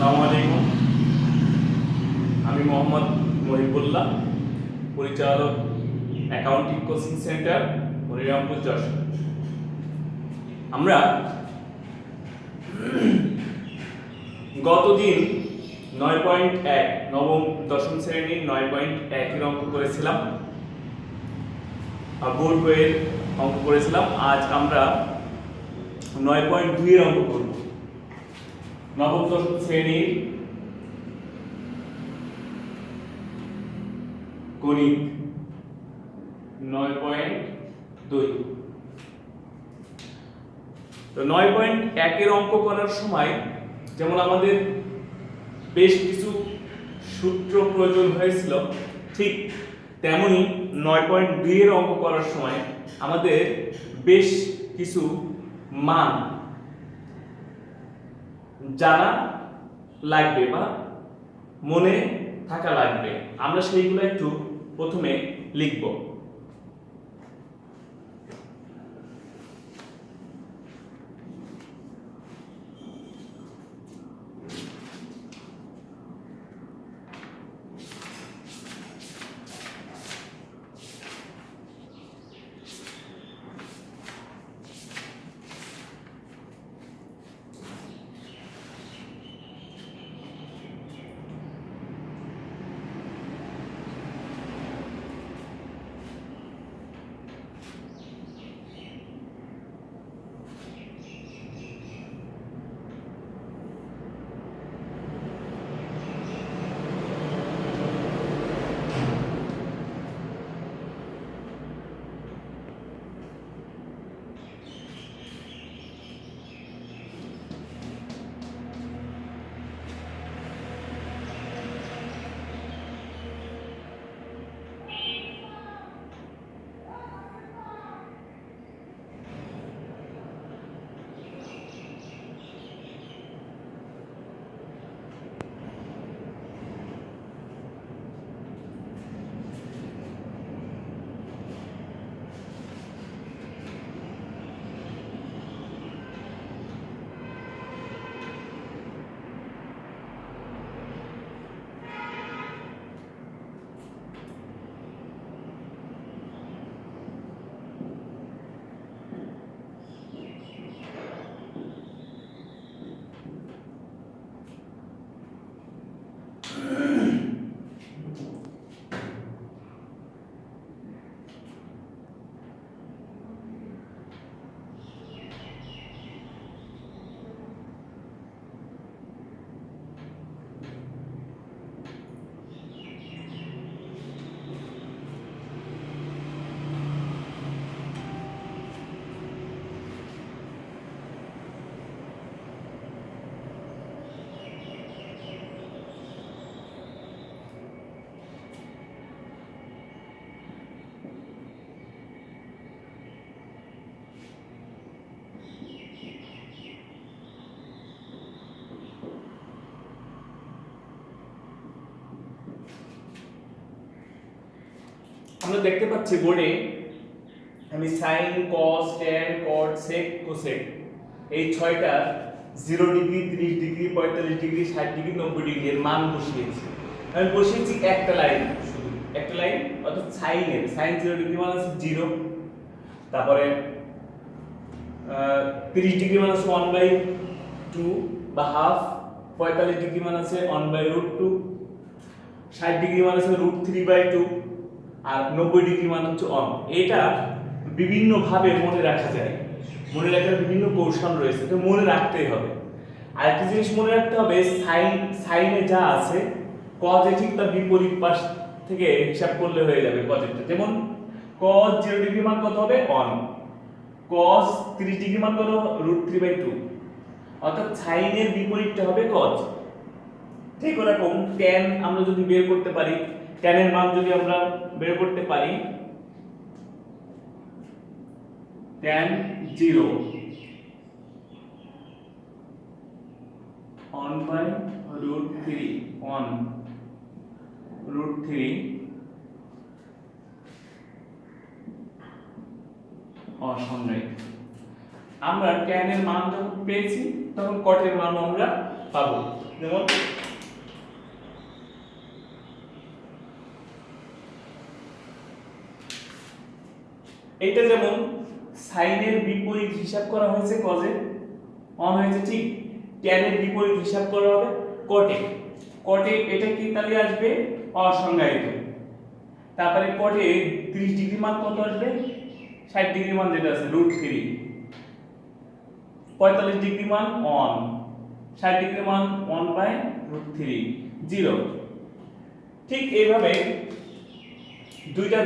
আসসালামু আলাইকুম। আমি মোহাম্মদ মহিবুল্লাহ, পরিচালক, accounting coaching centre, Harirampur, Jessore. আমরা গতদিন 9.1 নবম দশম শ্রেণীর 9.1 এর অঙ্ক করেছিলাম, বোর্ড বইয়ের অঙ্ক করেছিলাম। আজ আমরা 9.2 এর অঙ্ক করব। নবম দশম শ্রেণীর গণিত 9.2। তো 9.1 এর অঙ্ক করার সময় যেমন আমাদের বেশ কিছু সূত্র প্রয়োজন হয়েছিল, ঠিক তেমনি 9.2 এর অঙ্ক করার সময় আমাদের বেশ কিছু মান জানা লাগবে বা মনে থাকা লাগবে। আমরা সেইগুলো একটু প্রথমে লিখব। আমরা দেখতে পাচ্ছি বোর্ডে আমি সাইন, কস, ট্যান, কট, সেক, কোসেক এই 6টা 0 degree, 30 degree, 45 degree, 60 degree, 90 degree এর মান বসিয়েছি। আমি বসিয়েছি একটা লাইন, শুধু একটা লাইন, অর্থাৎ সাইনের সাইন 0 ডিগ্রি মানে হচ্ছে 0, তারপরে 30 ডিগ্রি মানে হচ্ছে 1/2 বা হাফ, 45 ডিগ্রি মানে হচ্ছে 1/√2, 60 ডিগ্রি মানে হচ্ছে √3/2, আর 90 ডিগ্রি মানে হচ্ছে অন। এটা বিভিন্ন ভাবে মনে রাখা যায়, মনে রাখার বিভিন্ন কৌশল রয়েছে, এটা মনে রাখতেই হবে। আর একটা জিনিস মনে রাখতে হবে, সাইনে যা আছে কজে ঠিক তার বিপরীত পাশ থেকে হিসাব করলে হয়ে যাবে কজেরটা। যেমন cos 0 ডিগ্রি মান কত হবে? অন। cos 30 ডিগ্রি মান কত? √3/2, অর্থাৎ সাইনের বিপরীতটা হবে cos। ঠিক ওরকম tan আমরা যদি বের করতে পারি, tan এর মান যদি আমরা বের করতে পারি, tan 0 1/√3 1√3 অসংজ্ঞায়িত। আমরা tan এর মান যখন পেয়েছি তখন cot এর মান আমরা পাবো। যেমন এইটা যেমন সাইনের বিপরীত হিসাব করা হয়েছে কজে অন হয়েছে, ঠিক ট্যানের বিপরীত হিসাব করা হবে কটে। কটে এটা কি তাহলে আসবে অসংজ্ঞায়িত। তারপরে কটে 30 ডিগ্রি মান কত আসবে, 60 ডিগ্রি মান যেটা আছে √3। 45 ডিগ্রি মান অন, 60 ডিগ্রি মান 1/√3 0। ঠিক এইভাবে দুইটা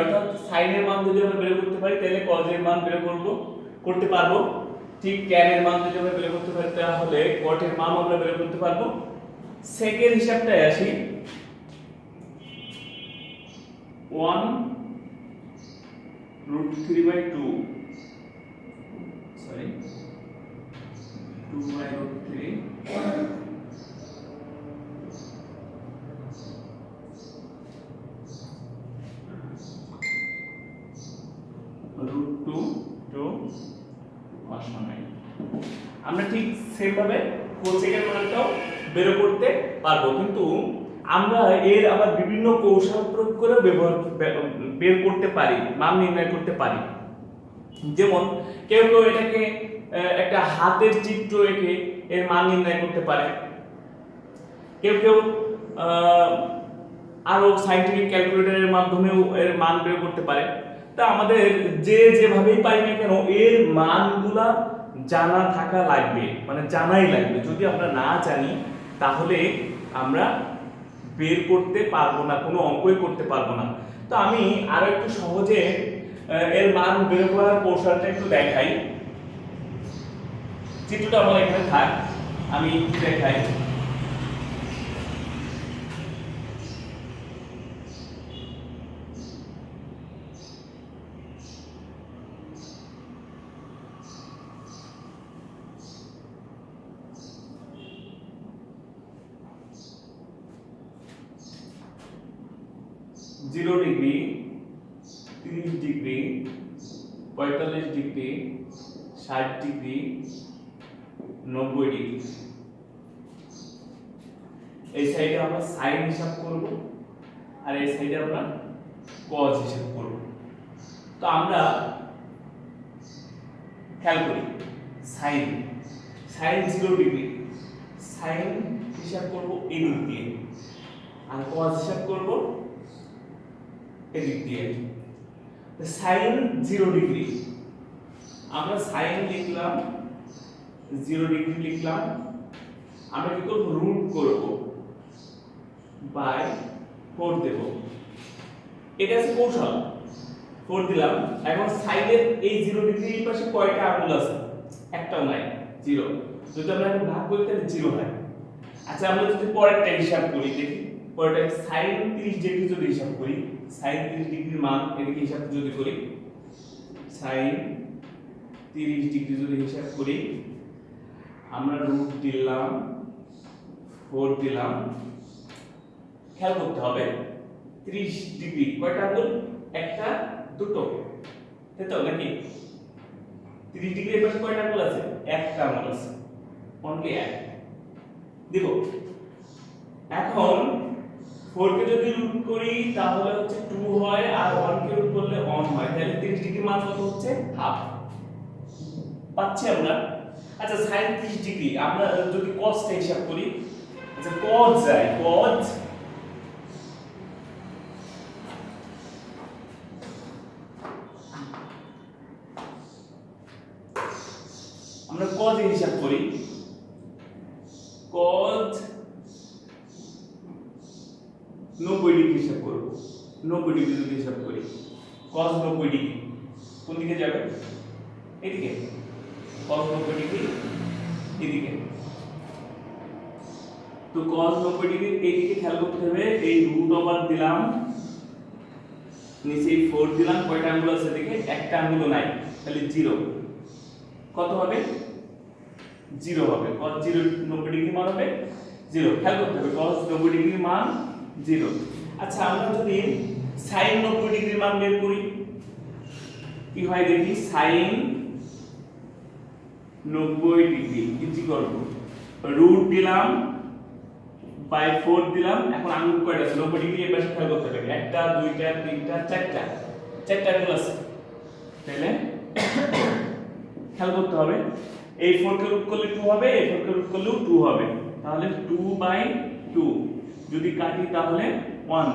অর্থাৎ সাইনের মান যদি আমরা বের করতে পারি তাহলে কজের মান বের করতে পারবো। ঠিক ট্যানের মান যদি আমরা বের করতে পারি তাহলে কটের মান আমরা বের করতে পারবো। সেকেন্ড হিসাবটায় আসি, 1√3/2 সরি 2/√3 √2 টু অসংজ্ঞায়িত। আমরা ঠিক সেম ভাবে কোসেকের মানটাও বের করতে পারবো, কিন্তু আমরা এর আবার বিভিন্ন কৌশল প্রয়োগ করে বের করতে পারি, মান নির্ণয় করতে পারি। যেমন কেউ কেউ এটাকে একটা হাতের চিত্র এঁকে এর মান নির্ণয় করতে পারে, কেউ কেউ আরো সাইন্টিফিক ক্যালকুলেটরের মাধ্যমেও এর মান বের করতে পারে। তা আমাদের যেভাবেই পারি না কেন এর মানগুলা জানা থাকা লাগবে, মানে জানাই লাগবে। যদি আমরা না জানি তাহলে আমরা বের করতে পারবো না, কোনো অঙ্কই করতে পারবো না। তো আমি আরো একটু সহজে এর মান বের করার কৌশলটা একটু দেখাই। চিত্রটা আমার এখানে থাক, আমি দেখাই। Zero degree, 30 degree, 45 degree, 60 degree, 90 degree. এই সাইডে আমরা সাইন হিসাব করব আর এই সাইডে আমরা কজ হিসাব করব। তো আমরা খেয়াল করি সাইন 0 ডিগ্রি, সাইন হিসাব করব এই দিক দিয়ে আর কজ হিসাব করব এদিক দিয়ে। সাইন 0 ডিগ্রি, আমরা সাইন লিখলাম 0 ডিগ্রি লিখলাম, আমরা কি করব রুট করব বাই 4 দেব। এটা আছে কৌশল, 4 দিলাম। এখন সাইনের এই 0 ডিগ্রির পাশে কয়টা আঙুল আছে, একটাও নাই, 0। যদি আমরা এখন ভাগ করি তাহলে 0 হয়। আচ্ছা আমরা যদি পরেরটা হিসাব করি, দেখি পরেরটা সাইন 30 ডিগ্রি যদি হিসাব করি, সাইন 30 ডিগ্রির মান এদিকে হিসাব যদি করি, সাইন 30 ডিগ্রি যদি হিসাব করি, আমরা রুট দিলাম 4 দিলাম। খেয়াল করতে হবে 30 ডিগ্রি কয়টা আঙুল, একটা দুটো, তাই তো নাকি? 30 ডিগ্রি এর পাশে কয়টা আঙুল আছে, একটা আঙুল আছে, অনলি এক দিব। এখন 4 কে যদি রুট করি তাহলে হচ্ছে 2 হয়, আর 1 কে রুট করলে 1 হয়, তাহলে 30 ডিগ্রি মান কত হচ্ছে, হাফ পাচ্ছি আমরা। আচ্ছা sin 30 ডিগ্রি আমরা যদি cos টা হিসাব করি, আচ্ছা cos যায়, cos আমরা cos এর হিসাব করি, cos 90 ডিগ্রি হিসাব করব, 90 ডিগ্রি যদি হিসাব করি, cos 90 ডিগ্রি কোন দিকে যাবে, এদিকে, cos 90 ডিগ্রি এদিকে। তো cos 90 ডিগ্রি এইদিকে খেয়াল করতে হবে, এই রুট ওভার দিলাম, নিচে 4 দিলাম, কয়টা আঙ্গুল আছে এদিকে, একটা আঙ্গুলও নাই, তাহলে 0 কত হবে, 0 হবে। cos 90 ডিগ্রি মান হবে 0, খেয়াল করতে হবে cos 90 ডিগ্রি মান 0। আচ্ছা আমরা যদি sin 90 ডিগ্রি মান বের করি কি হয় দেখি, sin 90 ডিগ্রি ইজি করব, রুট দিলাম বাই 4 দিলাম। এখন আঙ্গুল কয়টা আছে? 90 ডিগ্রি। এর পাশে খেয়াল করতে হবে, একটা দুইটা তিনটা চারটা, চারটা আঙ্গুল আছে। তাহলে খেয়াল করতে হবে, এই 4 কে রুট করলে 2 হবে, এই 4 কে রুট করলেও 2 হবে। তাহলে 2/2 যদি কাটি তাহলে 1,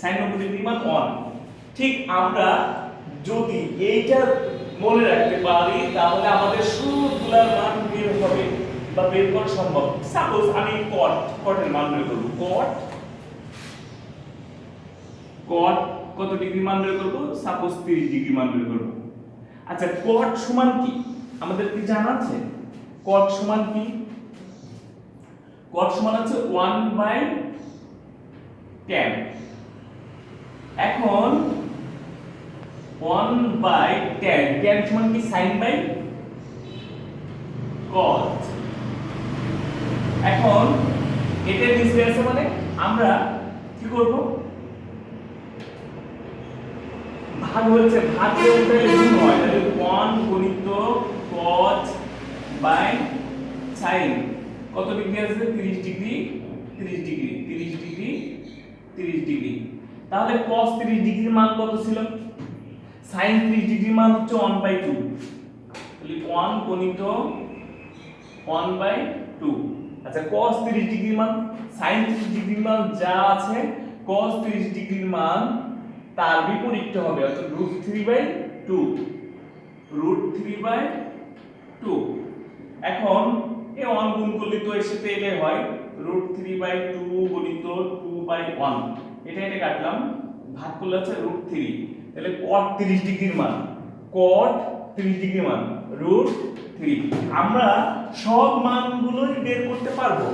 sin 90 ডিগ্রি মান 1। ঠিক আমরা যদি এইটা মনে রাখতে পারি তাহলে আমাদের সবগুলোর মান বের হবে বা বের করা সম্ভব। সাপোজ আমি কটের মান বের করব, কট কত ডিগ্রি মান বের করব? সাপোজ 30 ডিগ্রি মান বের করব। আচ্ছা, কট সমান কি আমাদের কি জানা আছে? কট সমান কি? কট সমান হচ্ছে 1/tan। এখন 1/tan, tan সমান কি? sin by cot। এখন এটা নিচে আছে মানে আমরা কি করব? ভাগ হচ্ছে, ভাগ দিয়ে উঠলে গুণ হয়, তাহলে 1 গুণিত cot বাই sin কত ডিগ্রি আছে? 30 ডিগ্রি, 30 ডিগ্রি, 30 ডিগ্রি, 30 ডিগ্রি। তাহলে cos 30 ডিগ্রির মান কত ছিল? sin 30 ডিগ্রির মান হচ্ছে 1/2। তাহলে 1 গুণিত 1/2। আচ্ছা, cos 30 ডিগ্রির মান, sin 30 ডিগ্রির মান যা আছে, cos 30 ডিগ্রির মান তার বিপরীতটা হবে, অর্থাৎ √3/2, √3/2। এখন এই 1 গুণ করলে তো এর সাথে এলে হয় √3/2 গুণিত 2/1, এটা কাটলাম, ভাগ করলে হচ্ছে √3। তাহলে cot 30 ডিগ্রির মান, cot 30 ডিগ্রির মান √3। আমরা সব মানগুলোই বের করতে পারবো,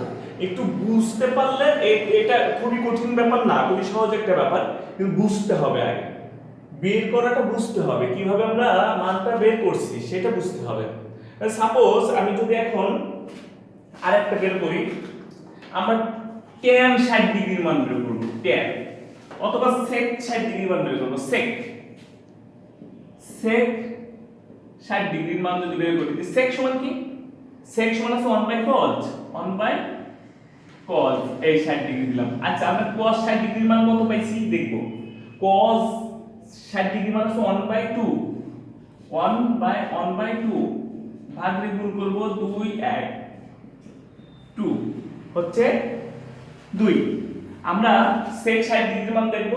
একটু বুঝতে পারলে। এটা খুবই কঠিন ব্যাপার না, খুবই সহজ একটা ব্যাপার, কিন্তু বুঝতে হবে আগে। বের করাটা বুঝতে হবে, কিভাবে আমরা মানটা বের করছি সেটা বুঝতে হবে। সাপোজ আমি যদি এখন আরেকটা বের করি, আমরা tan 60 ডিগ্রির মান বের করব, tan, অথবা sec 60 ডিগ্রির মান বের করব, sec 60 ডিগ্রির মান যদি বের করি, sec সমান কি? sec সমান আছে 1/cos, 1/cos, এই 60 ডিগ্রি দিলাম। আচ্ছা, আমরা cos 60 ডিগ্রির মান কত পাইছি দেখব। cos 60 ডিগ্রির মান আছে 1/2, 1/2 ভাগ দিয়ে গুণ করব, 2 1 2 হচ্ছে 2। আমরা sec 60 ডিগ্রির মান দেখব,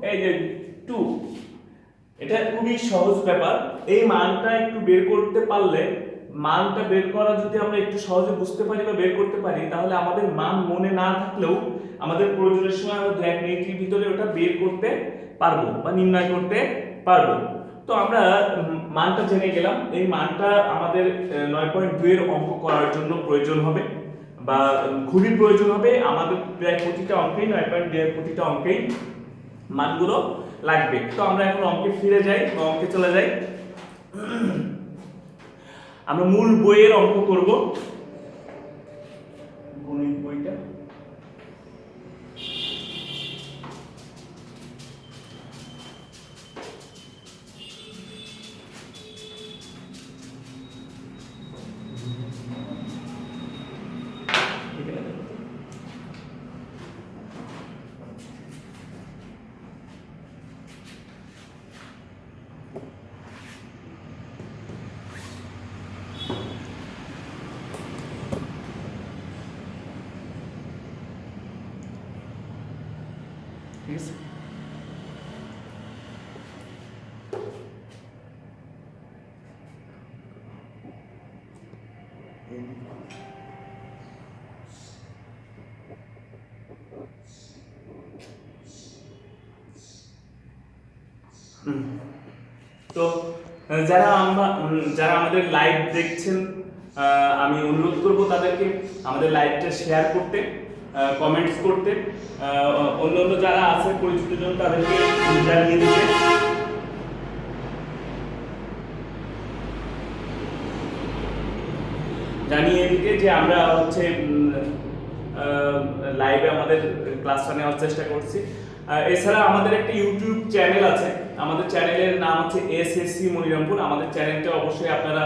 এই যে 2। এটা খুবই সহজ ব্যাপার, এই মানটা একটু বের করতে পারলে, মানটা বের করা যদি আমরা একটু সহজে বুঝতে পারি বা বের করতে পারি, তাহলে আমাদের মান মনে না থাকলেও আমাদের প্রয়োজনের সময় আমরা 2-1 মিনিটের ভিতরে ওটা বের করতে পারবো বা নির্ণয় করতে পারবো। তো আমরা মানটা জেনে গেলাম, এই মানটা আমাদের 9.2 এর অঙ্ক করার জন্য প্রয়োজন হবে বা খুবই প্রয়োজন হবে। আমাদের প্রায় প্রতিটা অঙ্কেই 9.2 এর প্রতিটা অঙ্কেই মানগুলো লাগবে। তো আমরা এখন অঙ্কে ফিরে যাই, অঙ্কে চলে যাই। আমরা মূল বইয়ের অঙ্ক করব, গণিত বইটা। ঠিক আছে, তো যারা আমাদের লাইভ দেখছেন, আমি অনুরোধ করব তাদেরকে আমাদের লাইভটা শেয়ার করতে, কমেন্টস করতে, অন্য যারা আছে পরিচিত জন তাদেরকে জানিয়ে দিতে যে আমরা হচ্ছে লাইভে আমাদের ক্লাসটা নেওয়ার চেষ্টা করছি। এছাড়া আমাদের একটা ইউটিউব চ্যানেল আছে, আমাদের চ্যানেলের নাম হচ্ছে এসএসসি মনিরামপুর। আমাদের চ্যানেলটা অবশ্যই আপনারা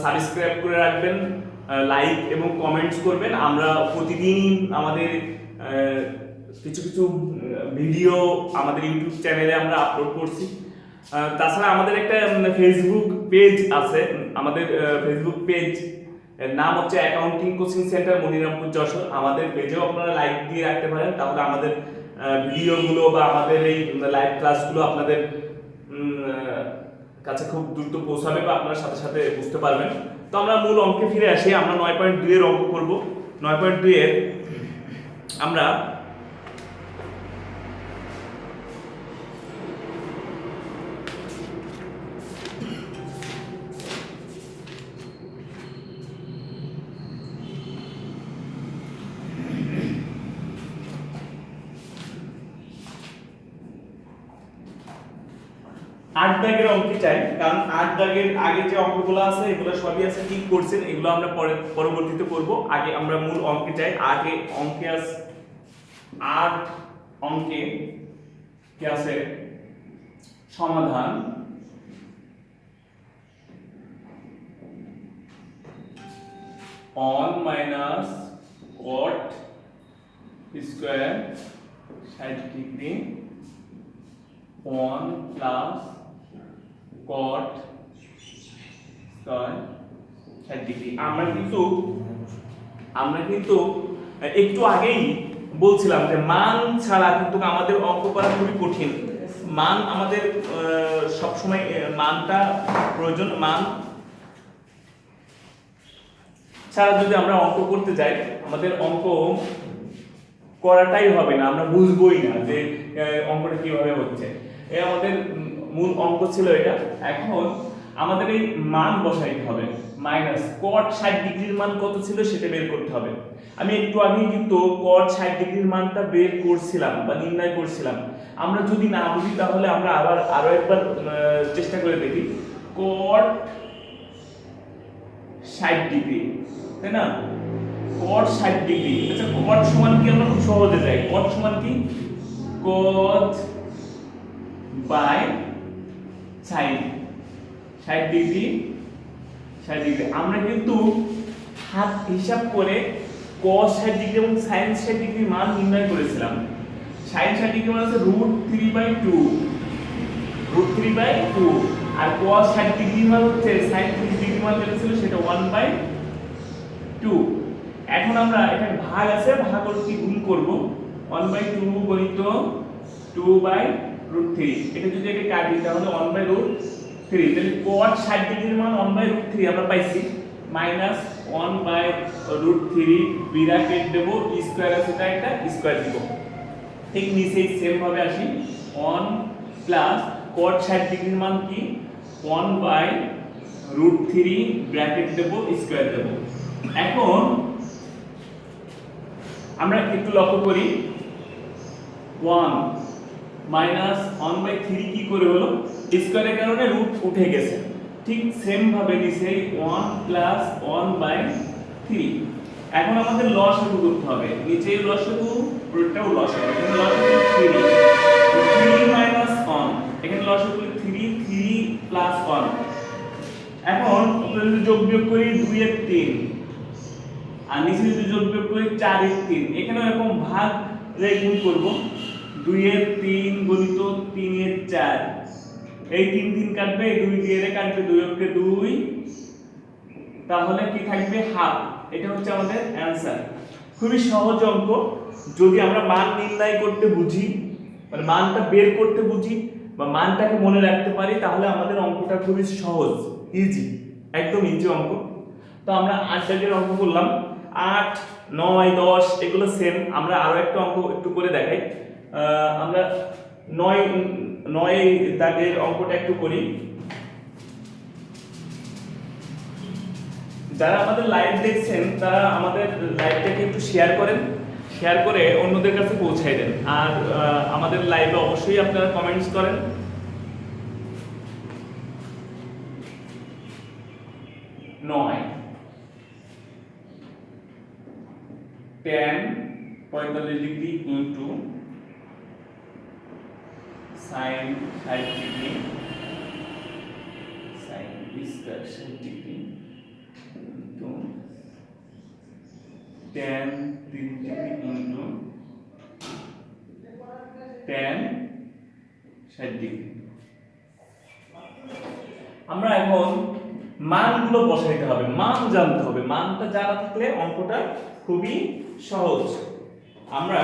সাবস্ক্রাইব করে রাখবেন, লাইক এবং কমেন্টস করবেন। আমরা প্রতিদিনই আমাদের কিছু কিছু ভিডিও আমাদের ইউটিউব চ্যানেলে আমরা আপলোড করছি। তাছাড়া আমাদের একটা ফেসবুক পেজ আছে। আমাদের ফেসবুক পেজ নাম হচ্ছে accounting coaching centre Monirampur Jessore. আমাদের পেজেও আপনারা লাইক দিয়ে রাখতে পারেন, তাহলে আমাদের ভিডিওগুলো বা আমাদের এই লাইভ ক্লাসগুলো আপনাদের কাছে খুব দ্রুত পৌঁছাবে বা আপনারা সাথে সাথে বুঝতে পারবেন। তো আমরা মূল অঙ্কে ফিরে আসি। আমরা 9.2 এর অঙ্ক করব। 9.2 এর আমরা আট দাগের অঙ্কে চাই, কারণ আট দাগের আগে যে অঙ্কগুলো আছে এগুলো সবই আছে ঠিক করছেন, এগুলো আমরা পরবর্তীতে করব। আগে আমরা মূল অঙ্কে চাই। আগে অঙ্কে আছে আট অঙ্কে কি আছে সমাধান on minus caught square 60 degree 1 plus cot square 60 degree. আমরা কিন্তু একটু আগেই বলছিলাম যে মান ছাড়া কিন্তু আমাদের অঙ্ক করা খুবই কঠিন। মান আমাদের সবসময় মানটা প্রয়োজন। মান ছাড়া যদি আমরা অঙ্ক করতে যাই আমাদের অঙ্ক করাটাই হবে না, আমরা বুঝবোই না যে অঙ্কটা কিভাবে হচ্ছে। আমাদের মূল অঙ্ক ছিল এটা। এখন আমাদের এই মান বসাইতে হবে। মাইনাস কট 60 ডিগ্রির মান কত ছিল সেটা বের করতে হবে। আমি একটু আগেই কিন্তু কট 60 ডিগ্রির মানটা বের করছিলাম বা নির্ণয় করছিলাম। আমরা যদি না বুঝি তাহলে আমরা আরো একবার চেষ্টা করে দেখি। কট 60 ডিগ্রি, তাই না? কট 60 ডিগ্রি। আচ্ছা, কট সমান কি? আমরা খুব সহজে যাই। কট সমান কি? Caught by sine 60 degree 60 degree. আমরা কিন্তু হাত হিসাব করে cos 60 ডিগ্রি এবং sin 60 ডিগ্রি মান নির্ণয় করেছিলাম। sin 60 ডিগ্রি মানে হচ্ছে √3/2 √3/2 আর cos 60 ডিগ্রি মান হচ্ছে sin 60 ডিগ্রি মান যেটা ছিল সেটা 1/2। এখন আমরা এখানে ভাগ আছে, ভাগ করে কি গুণ করব? 1/2 গুণিত 2/√3। এটা যদি একে কাটি তাহলে 1/√3। তাহলে cos 60 ডিগ্রির মান 1/√3 আমরা পাইছি। মাইনাস 1/√3 ব্র্যাকেট দেব, স্কয়ার আছে এটা একটা স্কয়ার দিব। ঠিক নিচেই সেম ভাবে আসি 1 প্লাস cos 60 ডিগ্রির মান কি? 1/√3 ব্র্যাকেট দেব, স্কয়ার দেব। এখন আমরা একটু লক্ষ্য করি 1 মাইনাস 1/3 কি করে হলো? স্কয়ারের কারণে রুট উঠে গেছে। ঠিক সেম ভাবে নিচে 1 প্লাস 1/3। এখন আমাদের লসাগু করতে হবে। নিচে লসাগু, পুরোটাও লসাগু। এখানে লসাগু 3 মাইনাস 1, এখানে লসাগু 3 প্লাস 1। এখন আমরা যদি যোগ বিয়োগ করি 2 এর 3 আর নিচে যদি যোগ বিয়োগ করি 4 এর 3, এখানে এরকম ভাগ রে গুণ করব। 2 এর 3 গুণিত 3 এর 4, এই 3 কাটবে, এই 2 দিয়ে কাটবে, 2 অক্ষে 2, তাহলে কি থাকবে? হাফ। এটা হচ্ছে আমাদের অ্যানসার। খুবই সহজ অঙ্ক। যদি আমরা মান নির্ণয় করতে বুঝি, মানে মানটা বের করতে বুঝি বা মানটাকে মনে রাখতে পারি, তাহলে আমাদের অঙ্কটা খুবই সহজ, ইজি, একদম ইজি অঙ্ক। তো আমরা 8 দাগের অঙ্ক করলাম। 8, 9, 10 এগুলো সেম। আমরা আরো একটা অঙ্ক একটু করে দেখাই। আমরা 9 দাগের অঙ্কটা একটু করি। যারা আমাদের লাইভ দেখছেন তারা আমাদের লাইভটাকে একটু শেয়ার করেন, শেয়ার করে অন্যদের কাছে পৌঁছায় দেন। আর আমাদের লাইভে অবশ্যই আপনারা কমেন্টস করেন। 9 tan 45 degree into sin 60 degree sin square 60 degree into tan 30 degree into tan 60 degree. আমরা এখন মানগুলো বসাইতে হবে, মান জানতে হবে। মানটা জানা থাকলে অঙ্কটা খুবই সহজ। আমরা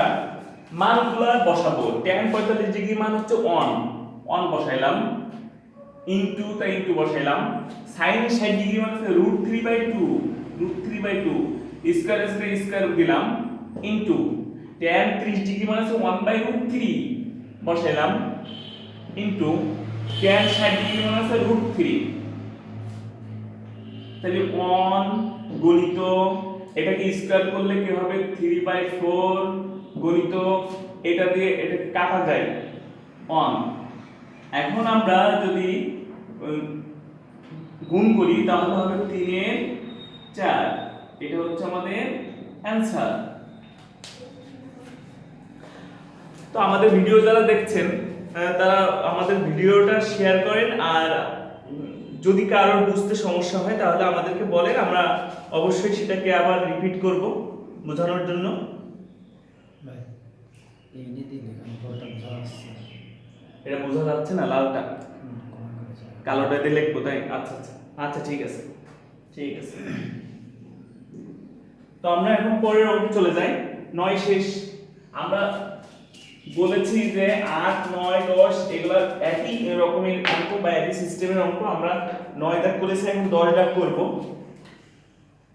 মানগুলো বসাবো। tan 45 ডিগ্রি মান হচ্ছে 1 1 বসাইলাম, ইনটু তাই ইনটু বসাইলাম। sin 60 ডিগ্রি মানে হচ্ছে √3/2 √3/2 স্কয়ার স্কয়ার স্কয়ার দিলাম, ইনটু tan 30 ডিগ্রি মানে হচ্ছে 1/√3 বসাইলাম, ইনটু tan 60 ডিগ্রি মানে হচ্ছে √3। তাহলে 1 গুণিত এটাকে স্কয়ার করলে কি হবে 3/4 গুণিত এটা দিয়ে এটা কাটা যায় 1। এখন আমরা যদি গুণ করি তাহলে হবে 3 এর 4। এটা হচ্ছে আমাদের অ্যানসার। তো আমাদের ভিডিও যারা দেখছেন তারা আমাদের ভিডিওটা শেয়ার করেন, আর যদি কারোর বুঝতে সমস্যা হয় তাহলে আমাদেরকে বলেন, আমরা অবশ্যই সেটাকে আবার রিপিট করব বোঝানোর জন্য। ভাই এই নীতি দেখুন পুরোটা বোঝা যাচ্ছে। এটা বোঝা যাচ্ছে না লালটা, কমান করে যায়। কালোটা দিয়ে লিখবো তাই? আচ্ছা আচ্ছা আচ্ছা ঠিক আছে ঠিক আছে। তো আমরা এখন পরের অঙ্কে চলে যাই। 9 শেষ। আমরা বলেছি যে 8 9 10 এগুলা একই রকমের অঙ্ক বা একই সিস্টেমের অঙ্ক। আমরা 9 দাগ করেছি, এখন 10 দাগ করব।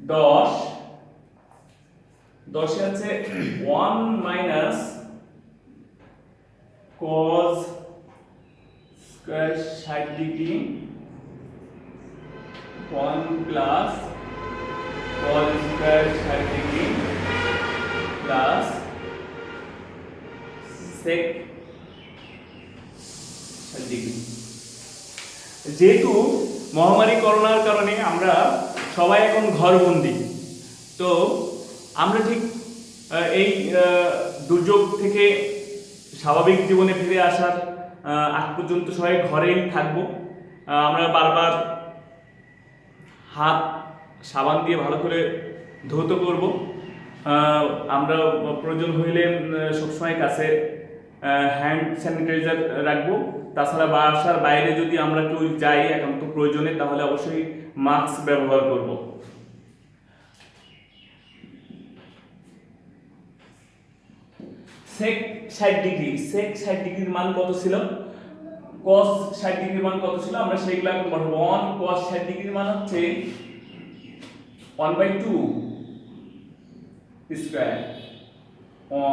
10 10 এ আছে 1 minus cos square 60 degree 1 plus cos square 60 degree plus sec 60 degree. যেহেতু মহামারী করোনার কারণে আমরা সবাই এখন ঘরবন্দি, তো আমরা ঠিক এই দুর্যোগ থেকে স্বাভাবিক জীবনে ফিরে আসার আগ পর্যন্ত সবাই ঘরেই থাকবো। আমরা বারবার হাত সাবান দিয়ে ভালো করে ধৌত করব। আমরা প্রয়োজন হইলে সবসময় কাছে হ্যান্ড স্যানিটাইজার রাখবো। তাছাড়া বাসার বাইরে যদি আমরা কেউ যাই একান্ত প্রয়োজনে তাহলে অবশ্যই মাস্ক ব্যবহার করব। sec 60 ডিগ্রি, sec 60 ডিগ্রির মান কত ছিল, cos 60 ডিগ্রির মান কত ছিল, আমরা সেইগুলো এখন বসাবো। 1 cos 60 ডিগ্রির মান হচ্ছে 1/2 স্কয়ার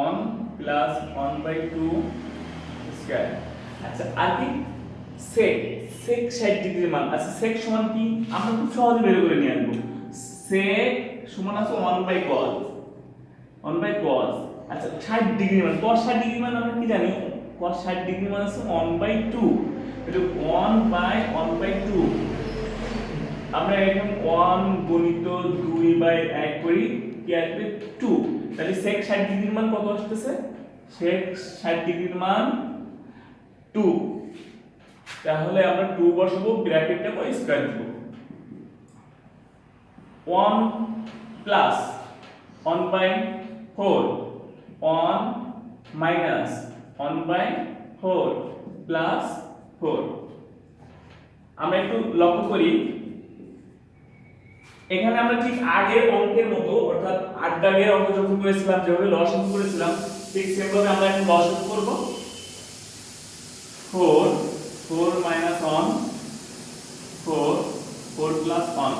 1 প্লাস 1/2 স্কয়ার। আচ্ছা আর কি sec 60 ডিগ্রির মান, আচ্ছা sec সমান কি আমরা খুব সহজে বের করে নিয়ে আসবো। sec সমান আছে 1/cos 1/cos। আচ্ছা 60 ডিগ্রি মান, cos 60 ডিগ্রি মান আমরা কি জানি, cos 60 ডিগ্রি মান আছে 1/2, তাহলে 1/1/2 আমরা এখন 1 গুণিত 2/1 করি কি আসবে 2। তাহলে sec 60 ডিগ্রির মান কত আসতেছে, sec 60 ডিগ্রির মান 2। তাহলে আমরা 2 বসাবো, ব্র্যাকেটটা স্কয়ার দিব। 1 প্লাস 1/4 1 মাইনাস 1/4 প্লাস 4। আমরা একটু লক্ষ্য করি, এখানে আমরা ঠিক আগের অঙ্কের মতো অর্থাৎ 8 দাগের অঙ্ক যখন করেছিলাম যেভাবে লসাগু করেছিলাম ঠিক সেভাবে আমরা এখন লসাগু করব। 4 4 মাইনাস 1 4 4 প্লাস 1।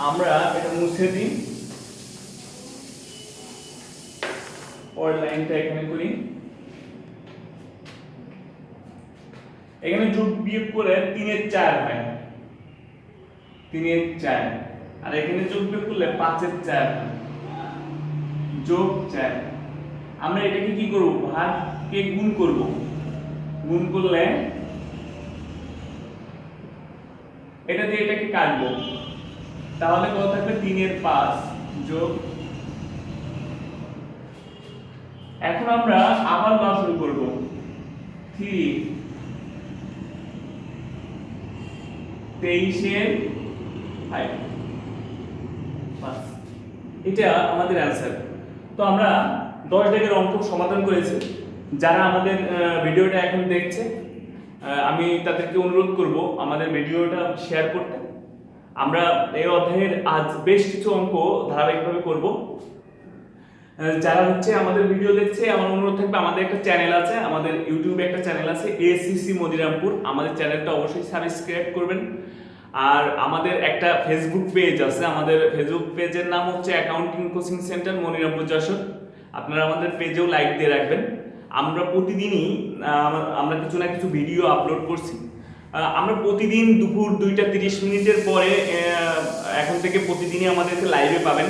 আমরা এটা মুছে দিই, পরের লাইনটা এখানে করি। এখানে যোগ বিয়োগ করে 3 এর 4 হয়, 3 এর 4, আর এখানে যোগ বিয়োগ করলে 5 এর 4 হয়, যোগ 4। আমরা এটাকে কি করব, ভাগকে গুণ করব, গুণ করলে এটা দিয়ে এটাকে কাটবো, তাহলে কত থাকবে 3 এর 5 যোগ। এখন আমরা আবার লসাগু করব, 3 23 এর 5 5। এটা আমাদের অ্যান্সার। তো আমরা 10 দাগের অঙ্ক সমাধান করেছি। যারা আমাদের ভিডিওটা এখন দেখছে, আমি তাদেরকে অনুরোধ করব আমাদের ভিডিওটা শেয়ার করতে। আমরা এই অধ্যায়ের আজ বেশ কিছু অঙ্ক ধারাবাহিকভাবে করব। যারা হচ্ছে আমাদের ভিডিও দেখছে, আমার অনুরোধ থাকবে, আমাদের একটা চ্যানেল আছে, আমাদের ইউটিউবে একটা চ্যানেল আছে এসিসি মনিরামপুর। আমাদের চ্যানেলটা অবশ্যই সাবস্ক্রাইব করবেন। আর আমাদের একটা ফেসবুক পেজ আছে, আমাদের ফেসবুক পেজের নাম হচ্ছে accounting coaching centre Monirampur Jessore. আপনারা আমাদের পেজেও লাইক দিয়ে রাখবেন। আমরা প্রতিদিনই আমরা কিছু না কিছু ভিডিও আপলোড করছি। আমরা প্রতিদিন দুপুর 2টা 30 মিনিটের পরে, এখন থেকে প্রতিদিনই আমাদেরকে লাইভে পাবেন।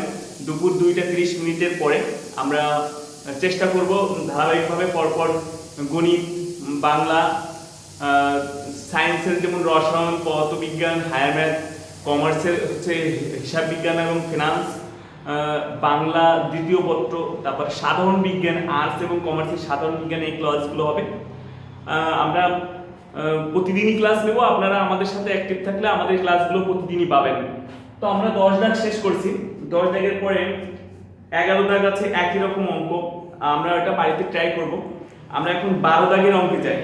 দুপুর 2টা 30 মিনিটের পরে আমরা চেষ্টা করব ধারাবাহিকভাবে পরপর গণিত, বাংলা, সায়েন্সের যেমন রসায়ন, পদার্থবিজ্ঞান, হায়ার ম্যাথ, কমার্সের হচ্ছে হিসাব বিজ্ঞান এবং ফিনান্স, বাংলা দ্বিতীয় পত্র, তারপর সাধারণ বিজ্ঞান, আর্টস এবং কমার্সের সাধারণ বিজ্ঞান, এই ক্লাসগুলো হবে। আমরা প্রতিদিনই ক্লাস নেব। আপনারা আমাদের সাথে অ্যাক্টিভ থাকলে আমাদের ক্লাসগুলো প্রতিদিনই পাবেন। তো আমরা 10 দাগ শেষ করছি। 10 দাগের পরে 11 দাগ আছে, একই রকম অঙ্ক। আমরা এটা বাড়িতে ট্রাই করব। আমরা এখন 12 দাগের অঙ্কে যাই।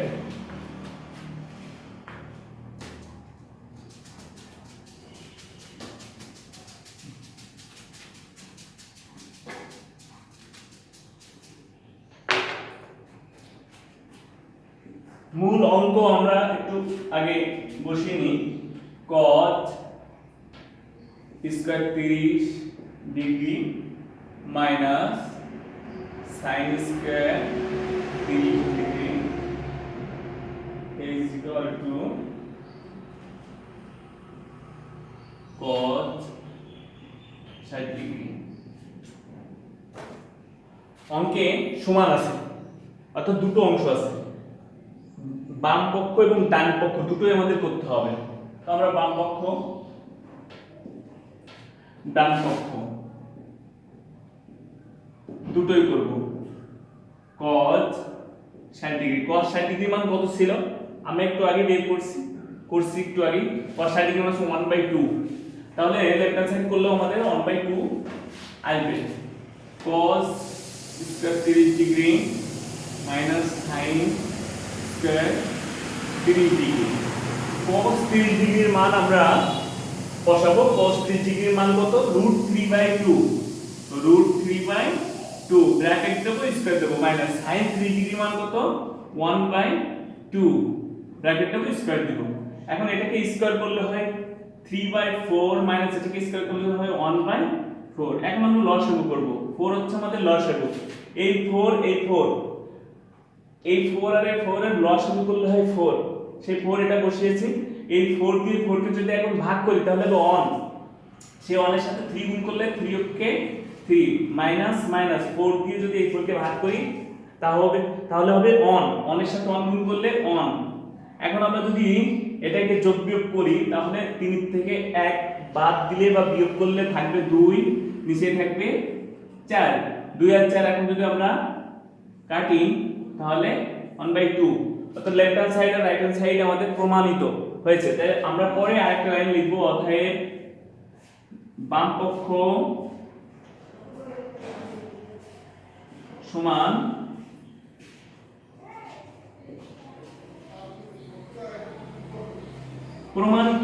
মূল অঙ্ক আমরা একটু আগে বসিয়ে নিই। cos square 30 degree minus sin square 30 degree is equal to cos 60 degree. অঙ্কে সমান আছে, অর্থাৎ দুটো অংশ আছে, বাম পক্ষ এবং ডান পক্ষ দুটোই আমাদের করতে হবে। তো আমরা বাম পক্ষ, ডান পক্ষ দুটোই করব। cos 60 ডিগ্রি, cos 60 ডিগ্রি মান কত ছিল আমরা একটু আগে বের করছি একটু আগে। cos 60 ডিগ্রি মান 1/2। তাহলে লেফট হ্যান্ড সাইড করলেও আমাদের 1/2 আসবে। cos square 30 degree minus sin square 30 degree. cos 30 ডিগ্রির মান আমরা বসাবো। cos 30 ডিগ্রির মান কত? √3/2। √3/2 ব্র্যাকেট দেব, স্কয়ার দেব, মাইনাস sin 30 ডিগ্রির মান কত? 1/2 ব্র্যাকেট দেব, স্কয়ার দেব। এখন এটাকে স্কয়ার করলে হয় 3/4 মাইনাস এটাকে স্কয়ার করলে হয় 1/4। এখন আমরা লসাগু করব। 4 হচ্ছে আমাদের লসাগু। এই 4 এই 4 এই 4 আর এই 4 এর লসাগু করলে হয় 4। সেই 4 এটা বসিয়েছি। এই 4 দিয়ে 4 কে যদি এখন ভাগ করি তাহলে হবে 1। সেই 1 এর সাথে 3 গুণ করলে 3 কে 3 মাইনাস মাইনাস 4 দিয়ে যদি এই 4 কে ভাগ করি তাহলে হবে 1। 1 এর সাথে 1 গুণ করলে 1। এখন আমরা যদি এটাকে যোগ বিয়োগ করি তাহলে 3 থেকে 1 বাদ দিলে বা বিয়োগ করলে থাকবে 2, নিচে থাকবে 4। 2 আর 4 এখন যদি আমরা কাটি তাহলে 1/2। অর্থাৎ লেফট হ্যান্ড সাইড আর রাইট হ্যান্ড সাইড আমাদের প্রমাণিত হয়েছে। তাই আমরা পরে আরেকটা লাইন লিখব, অতএব বাম পক্ষ সমান প্রমাণিত।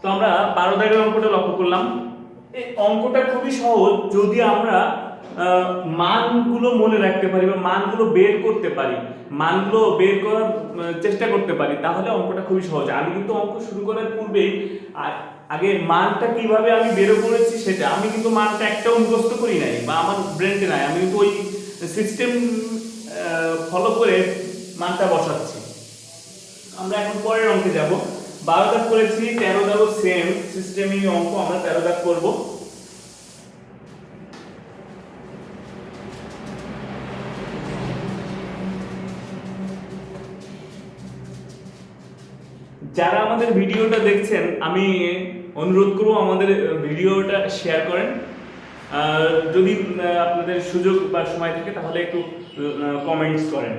তো আমরা 12 দাগের অঙ্কটা লক্ষ্য করলাম। এই অঙ্কটা খুবই সহজ যদি আমরা মানগুলো মনে রাখতে পারি বা মানগুলো বের করতে পারি, মানগুলো বের করার চেষ্টা করতে পারি, তাহলে অঙ্কটা খুবই সহজ। আমি কিন্তু অঙ্ক শুরু করার পূর্বে আগে মানটা কিভাবে আমি বের করেছি সেটা, আমি কিন্তু মানটা একটাও মুখস্থ করি নাই বা আমার ব্রেনে নাই, আমি কিন্তু ওই সিস্টেম ফলো করে মানটা বসাচ্ছি। আমরা এখন পরের অঙ্কে যাব। 12 দাগ করেছি, 13 দাগও সেম সিস্টেমই অঙ্ক, আমরা 13 দাগ করব। যারা আমাদের ভিডিওটা দেখছেন আমি অনুরোধ করব আমাদের ভিডিওটা শেয়ার করেন। যদি আপনাদের সুযোগ বা সময় থাকে তাহলে একটু কমেন্টস করেন।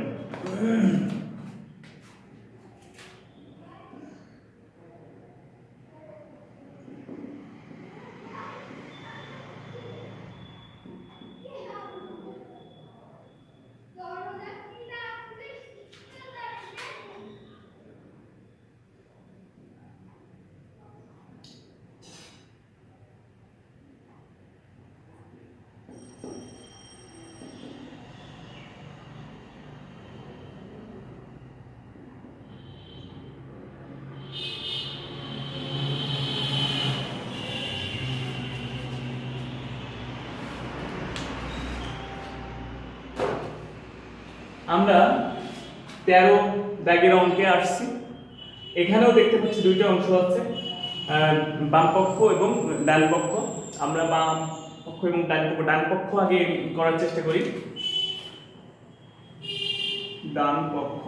আমরা 13 দাগের অঙ্কে আসছি। এখানেও দেখতে পাচ্ছি দুইটা অংশ আছে, বাম পক্ষ এবং ডান পক্ষ। আমরা বাম পক্ষ এবং ডান পক্ষ আগে করার চেষ্টা করি। ডান পক্ষ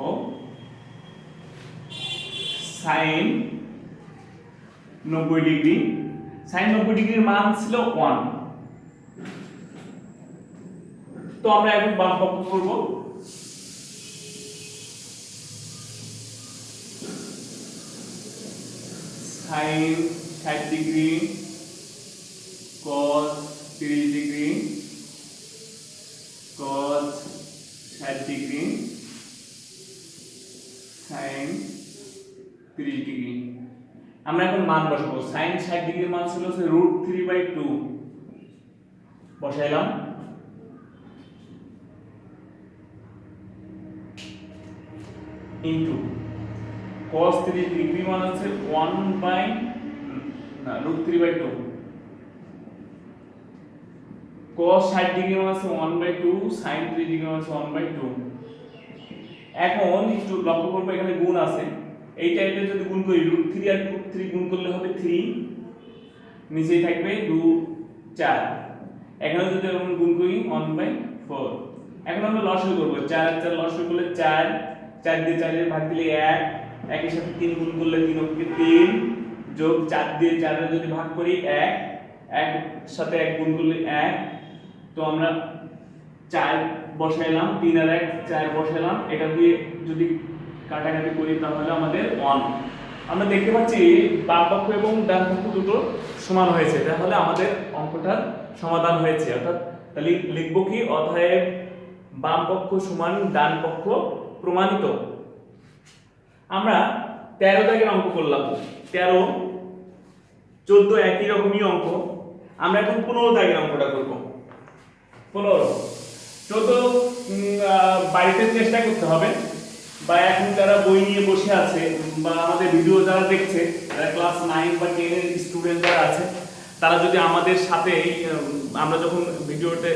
সাইন 90 ডিগ্রি, সাইন 90 ডিগ্রির মান ছিল 1। তো আমরা এখন বাম পক্ষ করব। Sine 60 degree, cos 30 degree, cos 60 degree, sin 30 degree. আমরা এখন মান বসাবো। sin 60 ডিগ্রির মান ছিল √3/2, বসাইলাম। ইনটু cos 30 ডিগ্রি মান আছে √3/2, cos 60 ডিগ্রি মান আছে 1/2, sin 30 ডিগ্রি মান আছে 1/2। এখন একটু লক্ষ্য করবো এখানে গুণ আছে, এইটা এটা যদি গুণ করি √3 আর √3 গুণ করলে হবে 3, নিচেই থাকবে 2 4। এখানে যদি আমরা গুণ করি 1/4। এখন আমরা লসাগু করব, 4 আর 4 লসাগু করলে 4, 4 দিয়ে 4 এর ভাগ দিলে 1, 1 এর সাথে 3 গুণ করলে 3 অঙ্কে 3, যোগ 4 দিয়ে 4 এর যদি ভাগ করি 1, 1 সাথে 1 গুণ করলে 1। তো আমরা 4 বসাইলাম, 3 আর 1 4 বসাইলাম, এটা দিয়ে যদি কাটাকাটি করি তাহলে আমাদের 1। আমরা দেখতে পাচ্ছি বাম পক্ষ এবং ডান পক্ষ দুটো সমান হয়েছে, তাহলে আমাদের অঙ্কটার সমাধান হয়েছে। অর্থাৎ তাহলে লিখব কি, অতএব বাম পক্ষ সমান ডান পক্ষ প্রমাণিত। আমরা 13 দাগের অঙ্ক করলাম, 13 14 একই রকমই অঙ্ক। আমরা এখন 15 দাগের অঙ্কটা করব। 15 14 বাড়িতে চেষ্টা করতে হবে, বা এখন যারা বই নিয়ে বসে আছে বা আমাদের ভিডিও যারা দেখছে, যারা ক্লাস 9 বা 10 এর স্টুডেন্ট যারা আছে, তারা যদি আমাদের সাথে আমরা যখন ভিডিওতে